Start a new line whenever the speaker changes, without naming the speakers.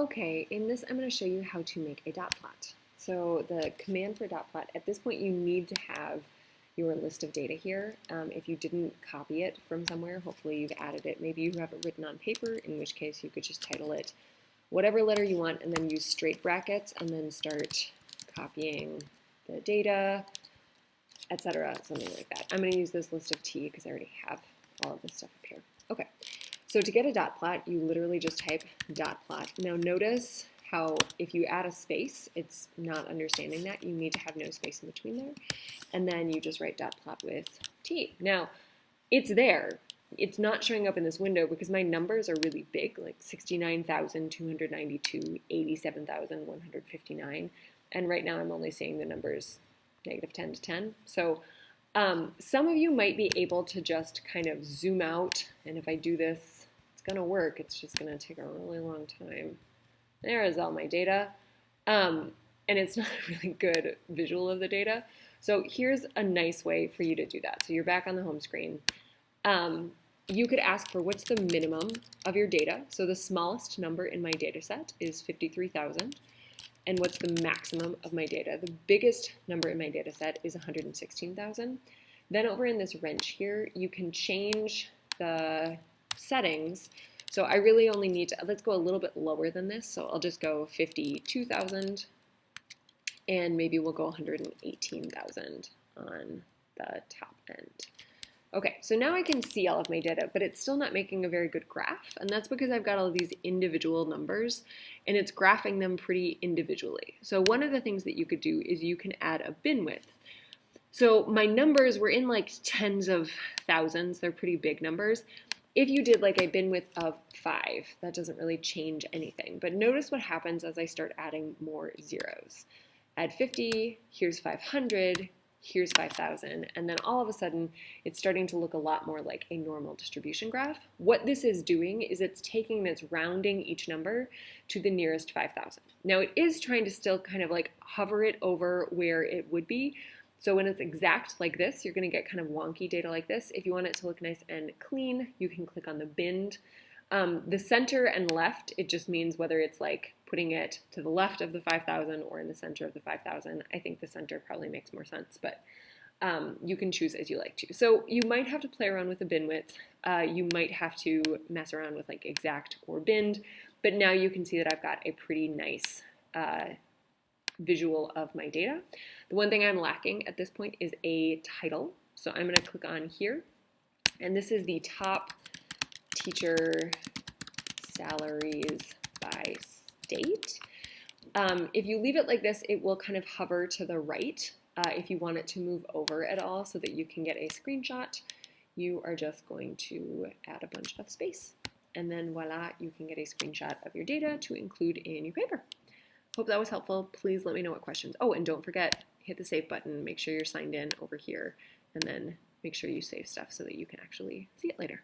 Okay, in this I'm going to show you how to make a dot plot. So the command for dot plot, at this point you need to have your list of data here. If you didn't copy it from somewhere, hopefully you've added it. Maybe you have it written on paper, in which case you could just title it whatever letter you want and then use straight brackets and then start copying the data, etc., something like that. I'm going to use this list of T because I already have all of this stuff up here. Okay. So to get a dot plot, you literally just type dot plot. Now notice how if you add a space, it's not understanding that. You need to have no space in between there. And then you just write dot plot with T. Now, it's there. It's not showing up in this window because my numbers are really big, like 69,292, 87,159. And right now I'm only seeing the numbers -10 to 10. So some of you might be able to just kind of zoom out, and if I do this, it's going to work. It's just going to take a really long time. There is all my data, and it's not a really good visual of the data. So here's a nice way for you to do that. So you're back on the home screen. You could ask for what's the minimum of your data. So the smallest number in my data set is 53,000. And what's the maximum of my data? The biggest number in my data set is 116,000. Then over in this wrench here, you can change the settings. So I really only need to, let's go a little bit lower than this. So I'll just go 52,000 and maybe we'll go 118,000 on the top end. Okay, so now I can see all of my data, but it's still not making a very good graph, and that's because I've got all these individual numbers, and it's graphing them pretty individually. So one of the things that you could do is you can add a bin width. So my numbers were in like tens of thousands, they're pretty big numbers. If you did like a bin width of 5, that doesn't really change anything, but notice what happens as I start adding more zeros. Add 50, here's 500, here's 5,000, and then all of a sudden it's starting to look a lot more like a normal distribution graph. What this is doing is it's taking this rounding each number to the nearest 5,000. Now it is trying to still kind of like hover it over where it would be. So when it's exact like this, you're going to get kind of wonky data like this. If you want it to look nice and clean, you can click on the binned. The center and left, it just means whether it's like putting it to the left of the 5,000 or in the center of the 5,000. I think the center probably makes more sense, but you can choose as you like to. So you might have to play around with the bin width. You might have to mess around with like exact or binned, but now you can see that I've got a pretty nice visual of my data. The one thing I'm lacking at this point is a title. So I'm going to click on here, and this is the top teacher salaries by state. If you leave it like this, it will kind of hover to the right. If you want it to move over at all so that you can get a screenshot, you are just going to add a bunch of space. And then voila, you can get a screenshot of your data to include in your paper. Hope that was helpful. Please let me know what questions. Oh, and don't forget, hit the save button. Make sure you're signed in over here, and then make sure you save stuff so that you can actually see it later.